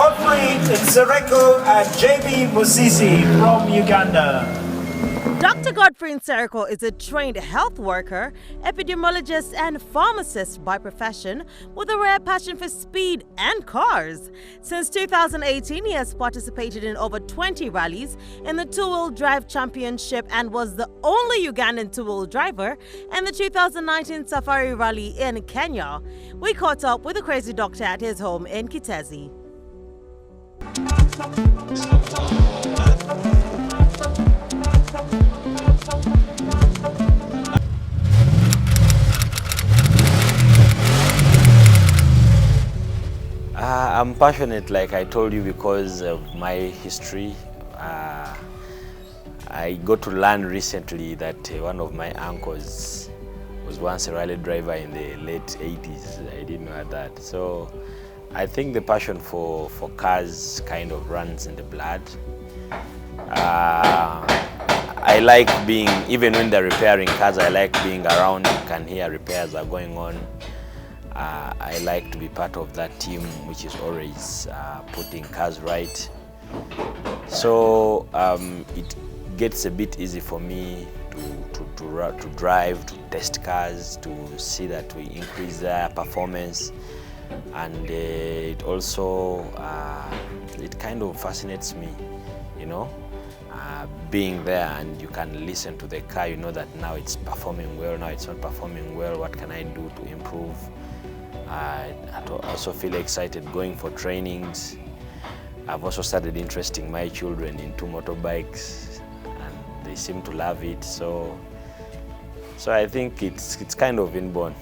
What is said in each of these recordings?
Godfrey, Nsereko, and JB Musisi from Uganda. Dr. Godfrey Nsereko is a trained health worker, epidemiologist, and pharmacist by profession with a rare passion for speed and cars. Since 2018, he has participated in over 20 rallies in the two-wheel drive championship and was the only Ugandan two-wheel driver in the 2019 Safari Rally in Kenya. We caught up with the crazy doctor at his home in Kitezi. I'm passionate, like I told you, because of my history. I got to learn recently that one of my uncles was once a rally driver in the late 80s. I didn't know that. So I think the passion for cars kind of runs in the blood. I like being, even when they're repairing cars, I like being around. You can hear repairs are going on. I like to be part of that team which is always putting cars right. So it gets a bit easy for me to drive, to test cars, to see that we increase their performance. And it also, it kind of fascinates me, you know, being there, and you can listen to the car, you know that now it's performing well, now it's not performing well, what can I do to improve? I also feel excited going for trainings. I've also started interesting my children into motorbikes, and they seem to love it. So I think it's kind of inborn.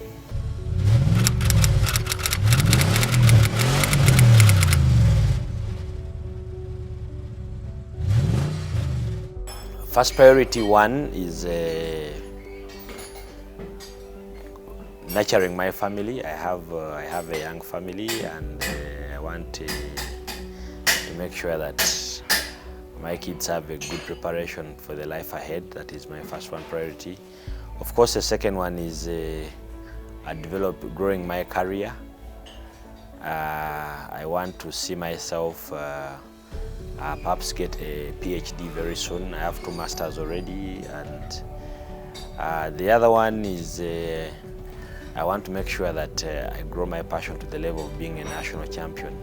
First priority one is nurturing my family. I have a young family, and I want to make sure that my kids have a good preparation for the life ahead. That is my first one priority. Of course, the second one is growing my career. I want to see myself perhaps get a PhD very soon. I have 2 masters already, and the other one is I want to make sure that I grow my passion to the level of being a national champion.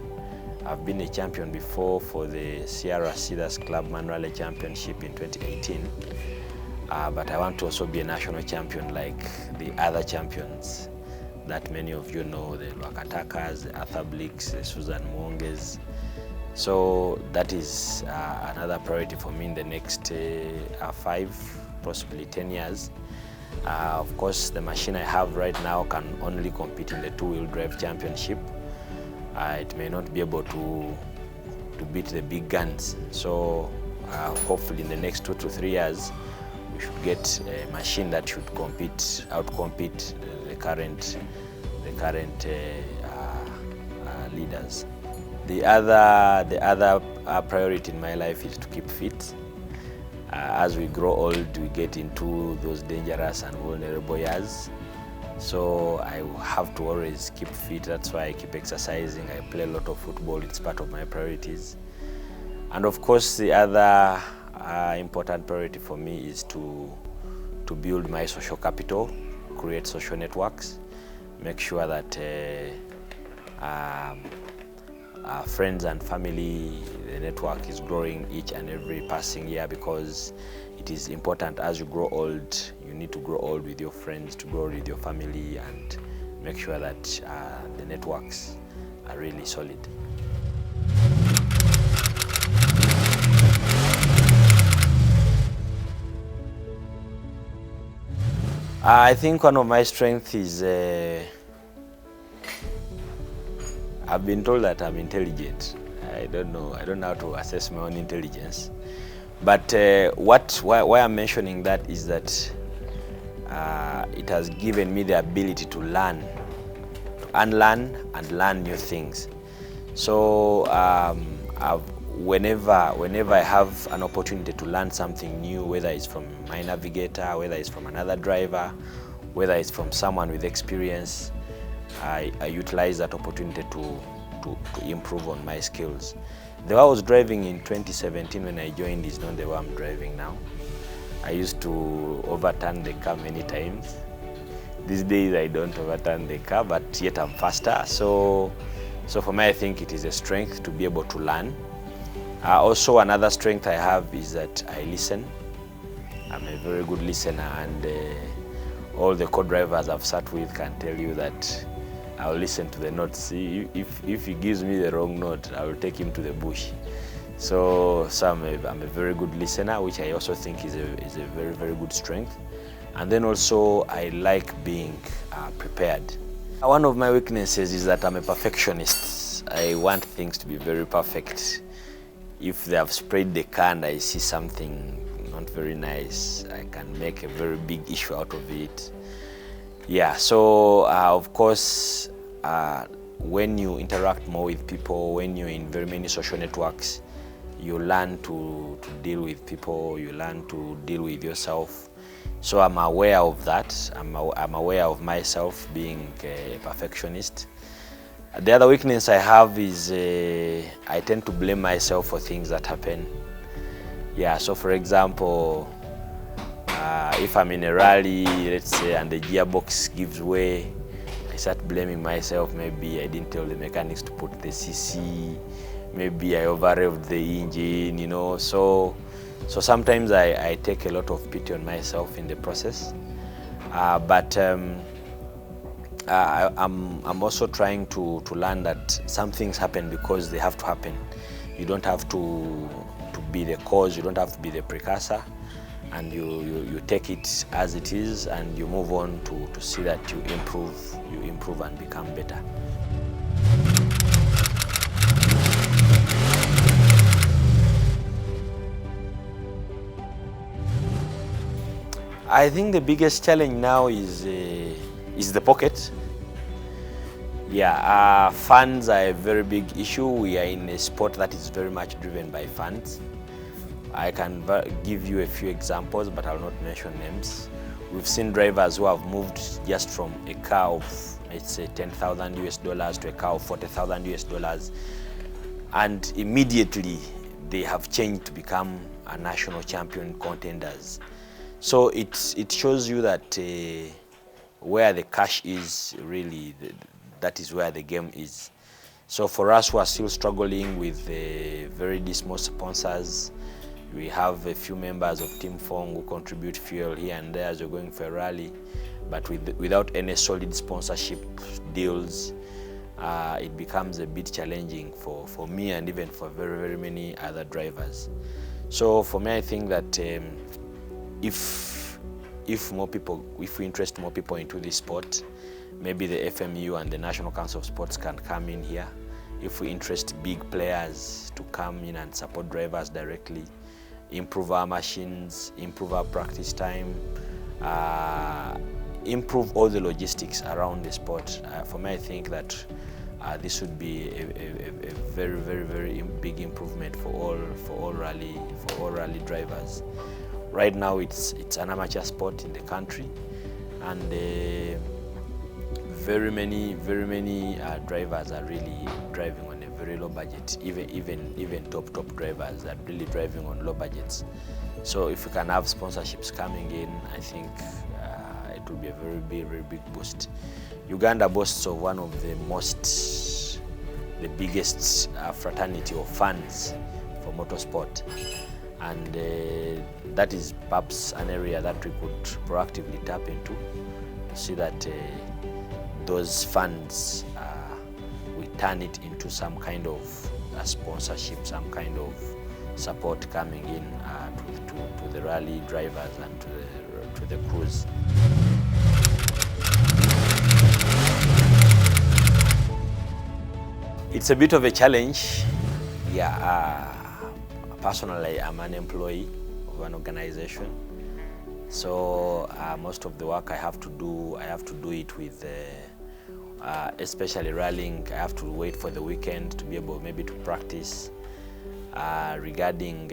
I've been a champion before for the Sierra Cedars Club Man Rally Championship in 2018, but I want to also be a national champion like the other champions that many of you know, the Lwakatakas, the Arthur Blicks, the Susan Mwonges. So that is another priority for me in the next 5, possibly 10 years. Of course, the machine I have right now can only compete in the two-wheel drive championship. It may not be able to beat the big guns. So hopefully in the next 2 to 3 years, we should get a machine that should outcompete the current leaders. The other priority in my life is to keep fit. As we grow old, we get into those dangerous and vulnerable years. So I have to always keep fit. That's why I keep exercising. I play a lot of football. It's part of my priorities. And of course, the other important priority for me is to build my social capital, create social networks, make sure that friends and family, the network is growing each and every passing year, because it is important as you grow old. You need to grow old with your friends, to grow with your family, and make sure that the networks are really solid. I think one of my strengths is I've been told that I'm intelligent. I don't know how to assess my own intelligence. But why I'm mentioning that is that it has given me the ability to learn, to unlearn and learn new things. So whenever I have an opportunity to learn something new, whether it's from my navigator, whether it's from another driver, whether it's from someone with experience, I utilize that opportunity to to improve on my skills. The way I was driving in 2017 when I joined is not the way I'm driving now. I used to overturn the car many times. These days I don't overturn the car, but yet I'm faster. So for me, I think it is a strength to be able to learn. Also, another strength I have is that I listen. I'm a very good listener, and all the co-drivers I've sat with can tell you that I'll listen to the notes. If he gives me the wrong note, I will take him to the bush. So I'm a very good listener, which I also think is a very, very good strength. And then also I like being prepared. One of my weaknesses is that I'm a perfectionist. I want things to be very perfect. If they have sprayed the car and I see something not very nice, I can make a very big issue out of it. Yeah, so of course, when you interact more with people, when you're in very many social networks, you learn to deal with people, you learn to deal with yourself. So I'm aware of that. I'm aware of myself being a perfectionist. The other weakness I have is I tend to blame myself for things that happen. Yeah, so for example, if I'm in a rally, let's say, and the gearbox gives way, I start blaming myself. Maybe I didn't tell the mechanics to put the CC, maybe I over-revved the engine, you know. So sometimes I take a lot of pity on myself in the process. But I'm also trying to learn that some things happen because they have to happen. You don't have to be the cause, you don't have to be the precursor, and you take it as it is, and you move on to see that you improve and become better. I think the biggest challenge now is the pocket. Yeah, funds are a very big issue. We are in a sport that is very much driven by funds. I can give you a few examples, but I'll not mention names. We've seen drivers who have moved just from a car of, let's say, $10,000 to a car of $40,000, and immediately they have changed to become a national champion contenders. So it shows you that where the cash is, really, that is where the game is. So for us who are still struggling with very small sponsors, we have a few members of Team Fong who contribute fuel here and there as we're going for a rally, but without any solid sponsorship deals, it becomes a bit challenging for me and even for very, very many other drivers. So for me, I think that if we interest more people into this sport, maybe the FMU and the National Council of Sports can come in here. If we interest big players to come in and support drivers directly, improve our machines, improve our practice time, improve all the logistics around the sport. For me, I think that this would be a very, very, very big improvement for all rally drivers. Right now, it's an amateur sport in the country, and very many drivers are really driving on a very low budget. Even top drivers are really driving on low budgets. So if we can have sponsorships coming in, I think it will be a very big boost. Uganda boasts of one of the biggest fraternity of fans for motorsport, and that is perhaps an area that we could proactively tap into to see that those funds, we turn it into some kind of sponsorship, some kind of support coming in to the rally drivers and to the crews. It's a bit of a challenge. Yeah, personally, I'm an employee of an organization. So most of the work I have to do it with, especially rallying. I have to wait for the weekend to be able maybe to practice. Regarding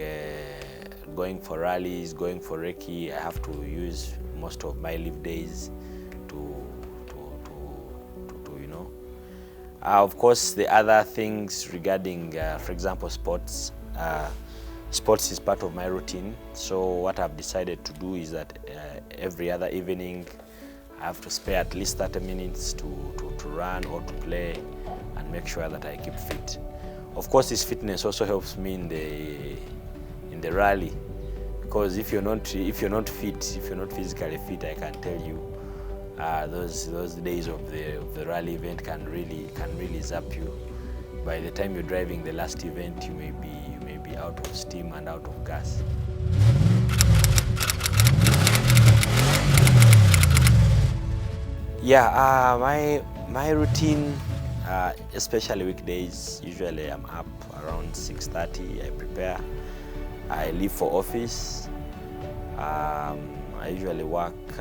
going for rallies, going for recce, I have to use most of my leave days to Of course, the other things regarding, for example, sports. Sports is part of my routine. So what I've decided to do is that every other evening I have to spare at least 30 minutes to run or to play and make sure that I keep fit. Of course, this fitness also helps me in the rally, because if you're not fit, if you're not physically fit, I can tell you those days of the rally event can really zap you. By the time you're driving the last event, you may be out of steam and out of gas. Yeah, my routine, especially weekdays, usually I'm up around 6:30. I prepare. I leave for office. I usually work.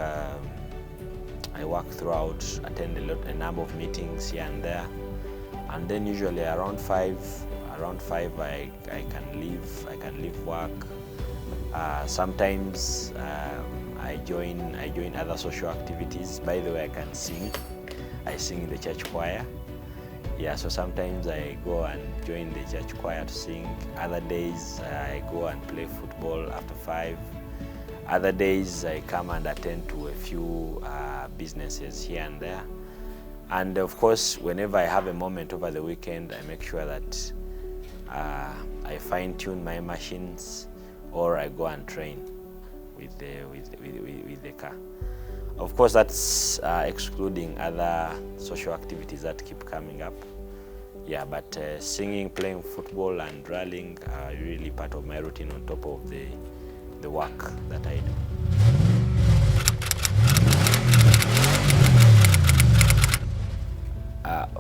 I work throughout, attend a number of meetings here and there, and then usually around 5 I can leave work. Sometimes I join other social activities. By the way, I can sing. I sing in the church choir. Yeah, so sometimes I go and join the church choir to sing. Other days I go and play football after 5. Other days I come and attend to a few businesses here and there. And of course, whenever I have a moment over the weekend, I make sure that I fine-tune my machines, or I go and train with the car. Of course, that's excluding other social activities that keep coming up. Yeah, but singing, playing football, and rallying are really part of my routine on top of the work that I do.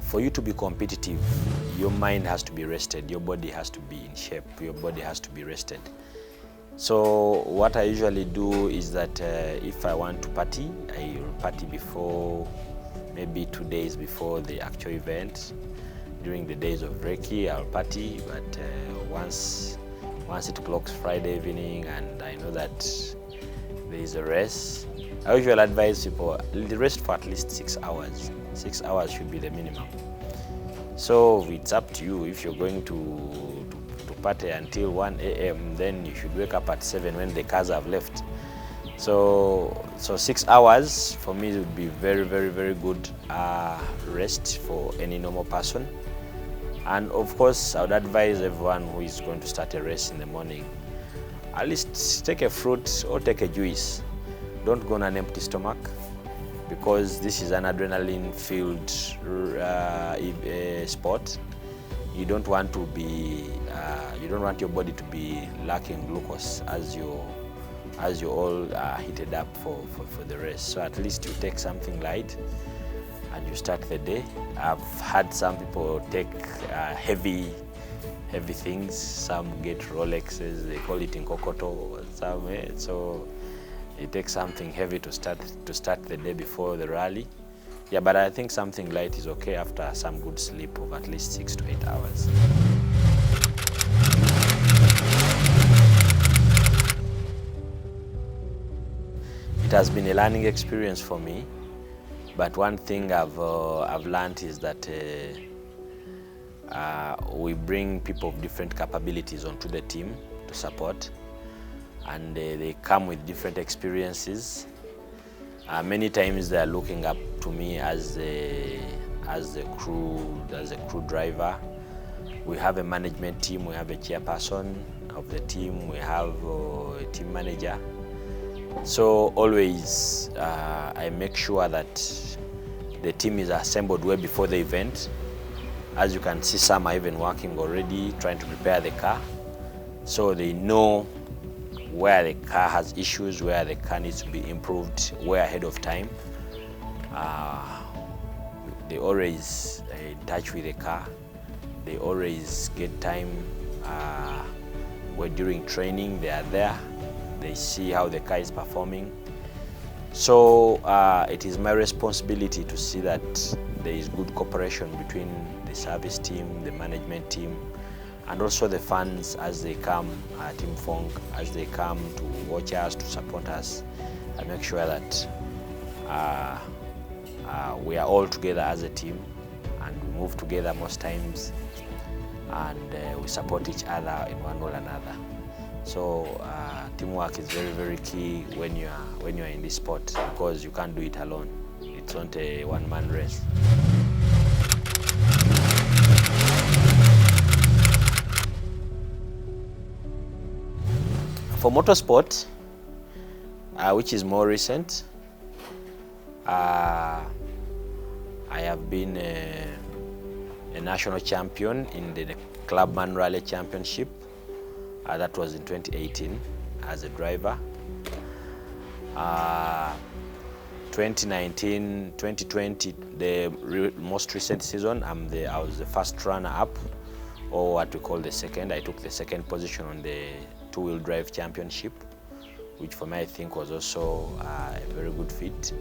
For you to be competitive, your mind has to be rested, your body has to be in shape, your body has to be rested. So what I usually do is that if I want to party, I will party before, maybe 2 days before the actual event. During the days of Reiki, I'll party, but once it clocks Friday evening and I know that there is a race, I usually advise people to rest for at least 6 hours. 6 hours should be the minimum. So it's up to you. If you're going to party until 1 a.m., then you should wake up at 7 when the cars have left. So 6 hours for me would be very, very, very good rest for any normal person. And of course, I would advise everyone who is going to start a race in the morning, at least take a fruit or take a juice. Don't go on an empty stomach, because this is an adrenaline-filled sport. You don't want to be, you don't want your body to be lacking glucose as you're all heated up for the race. So at least you take something light and you start the day. I've had some people take heavy things. Some get Rolexes, they call it in Kokoto. So you take something heavy to start the day before the rally. Yeah, but I think something light is okay after some good sleep of at least 6 to 8 hours. It has been a learning experience for me, but one thing I've learned is that we bring people of different capabilities onto the team to support, and they come with different experiences. Many times they are looking up to me as a crew driver. We have a management team, we have a chairperson of the team, we have a team manager. So always I make sure that the team is assembled way before the event. As you can see, some are even working already, trying to prepare the car. So they know where the car has issues, where the car needs to be improved, way ahead of time. They always in touch with the car. They always get time where during training they are there. They see how the car is performing. So it is my responsibility to see that there is good cooperation between the service team, the management team, and also the fans as they come, Team Fong, as they come to watch us, to support us, and make sure that we are all together as a team and we move together most times, and we support each other in one way or another. So teamwork is very, very key when you are in this sport, because you can't do it alone. It's not a one-man race. For motorsport, which is more recent, I have been a national champion in the Clubman Rally Championship. That was in 2018 as a driver. 2019, 2020, the most recent season, I was the first runner-up, or what we call the second. I took the second position on the two-wheel drive championship, which for me I think was also a very good feat.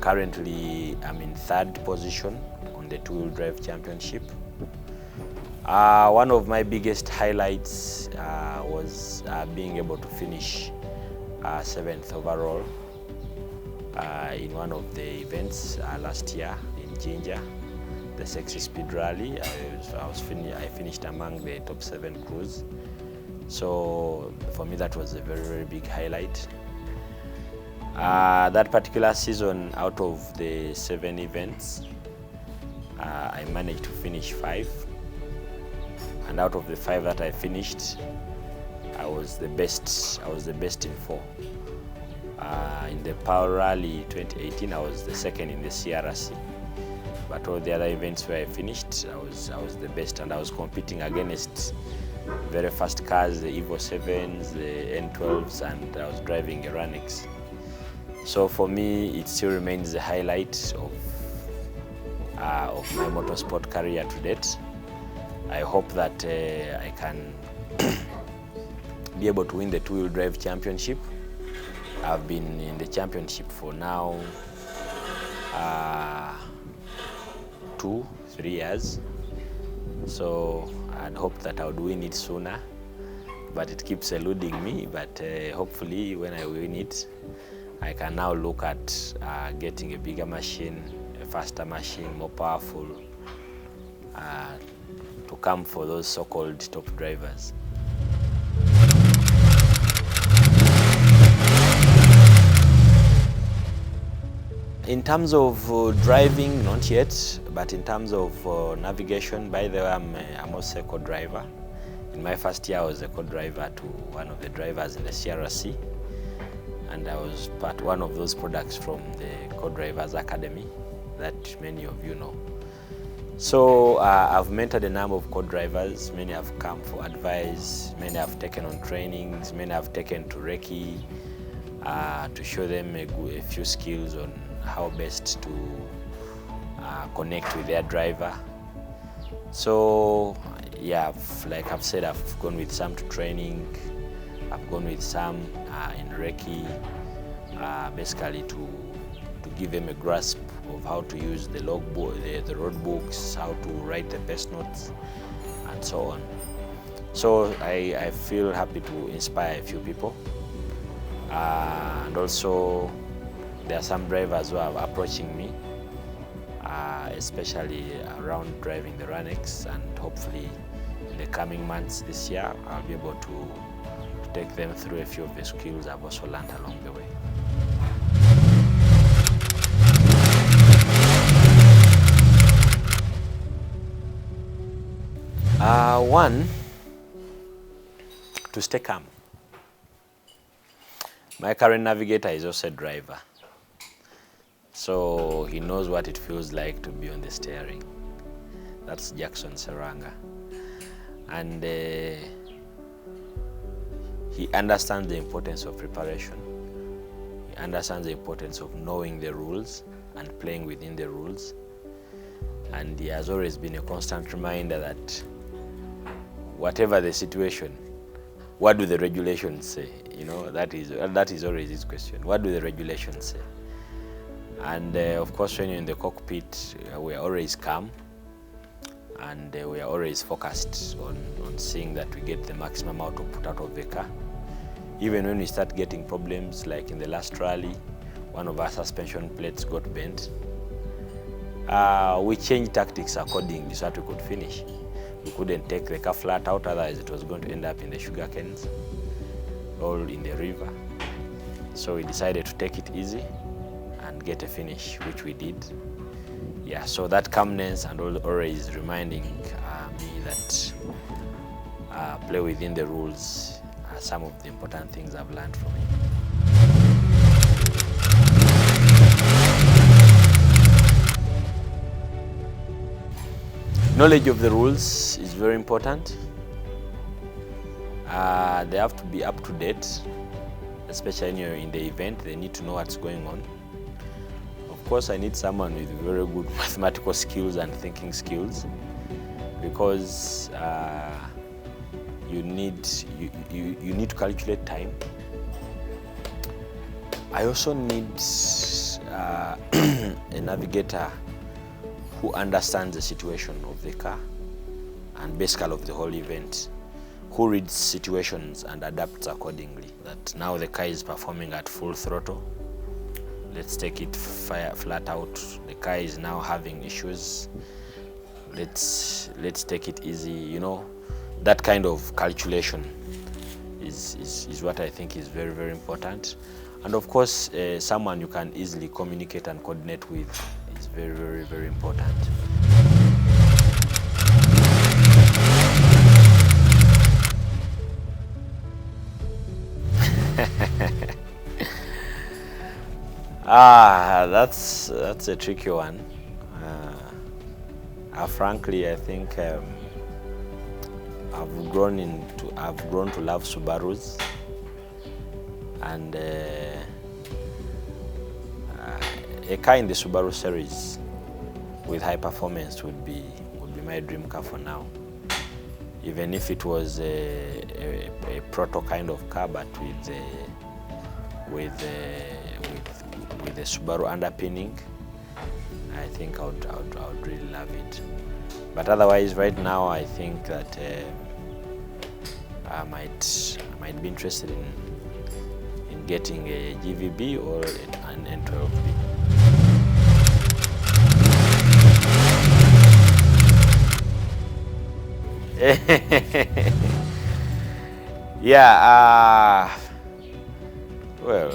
Currently, I'm in third position on the two-wheel drive championship. One of my biggest highlights was being able to finish 7th overall in one of the events last year in Ginger, the Sexy Speed Rally. I finished among the top 7 crews. So for me, that was a very, very big highlight. That particular season, out of the 7 events, I managed to finish 5. And out of the 5 that I finished, I was the best in 4. In the Power Rally 2018, I was the second in the CRC. But all the other events where I finished, I was the best, and I was competing against very fast cars, the Evo 7s, the N12s, and I was driving a Runix. So for me, it still remains the highlight of my motorsport career to date. I hope that I can be able to win the two-wheel drive championship. I've been in the championship for now 2-3 years. So I'd hope that I would win it sooner, but it keeps eluding me. But hopefully when I win it, I can now look at getting a bigger machine, a faster machine, more powerful, to come for those so-called top drivers. In terms of driving, not yet, but in terms of navigation, by the way, I'm also a co-driver. In my first year, I was a co-driver to one of the drivers in the CRC, and I was one of those products from the Co-Drivers Academy that many of you know. So I've mentored a number of co-drivers. Many have come for advice, many have taken on trainings, many have taken to Recce to show them a few skills on how best to connect with their driver. So yeah, like I've said, I've gone with some to training, I've gone with some in Recce, basically to give them a grasp of how to use the logbook, the road books, how to write the best notes, and so on. So I feel happy to inspire a few people. And also there are some drivers who are approaching me, especially around driving the Runix, and hopefully in the coming months this year, I'll be able to take them through a few of the skills I've also learned along the way. One, to stay calm. My current navigator is also a driver, so he knows what it feels like to be on the steering. That's Jackson Seranga. And he understands the importance of preparation. He understands the importance of knowing the rules and playing within the rules. And he has always been a constant reminder that whatever the situation, what do the regulations say? You know, that is always his question. What do the regulations say? And of course, when you're in the cockpit, we are always calm, and we are always focused on seeing that we get the maximum output out of the car. Even when we start getting problems, like in the last rally, one of our suspension plates got bent. we changed tactics accordingly so that we could finish. We couldn't take the car flat out, otherwise it was going to end up in the sugar canes or in the river. So we decided to take it easy and get a finish, which we did. Yeah, so that calmness and always reminding me that play within the rules are some of the important things I've learned from him. Knowledge of the rules is very important. They have to be up to date, especially in the event. They need to know what's going on. Of course, I need someone with very good mathematical skills and thinking skills, because you need to calculate time. I also need a navigator who understands the situation of the car and basically of the whole event, who reads situations and adapts accordingly. That now the car is performing at full throttle, let's take it flat out. The car is now having issues, let's take it easy. You know, that kind of calculation is what I think is very, very important. And of course, someone you can easily communicate and coordinate with is very, very, very important. That's a tricky one. Frankly, I think I've grown to love Subarus, and a car in the Subaru series with high performance would be my dream car for now. Even if it was a proto kind of car, but with a Subaru underpinning, I think I would really love it. But otherwise, right now, I think that I might be interested in getting a GVB or an N12B. Yeah, well,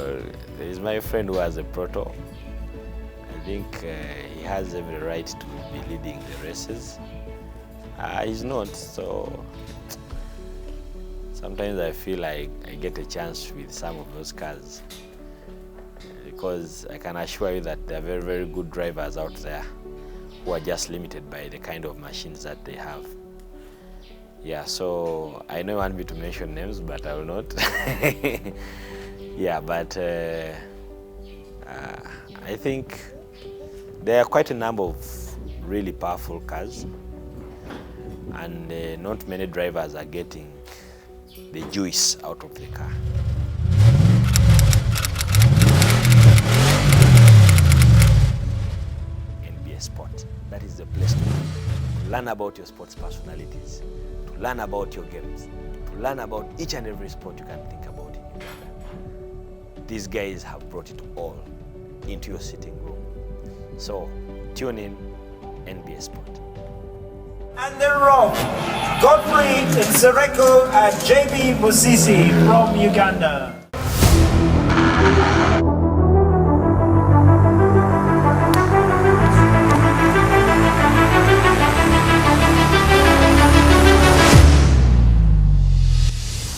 there is my friend who has a proto. I think he has every right to be leading the races. He's not, so sometimes I feel like I get a chance with some of those cars, because I can assure you that there are very, very good drivers out there who are just limited by the kind of machines that they have. Yeah, so I know you want me to mention names, but I will not. Yeah, but I think there are quite a number of really powerful cars, and not many drivers are getting the juice out of the car. NBA Sport, that is the place to learn about your sports personalities, to learn about your games, to learn about each and every sport you can think about in Uganda. These guys have brought it all into your sitting room. So tune in, NBA Sport. And the rock, Godfrey, Nsereko and JB Musisi from Uganda.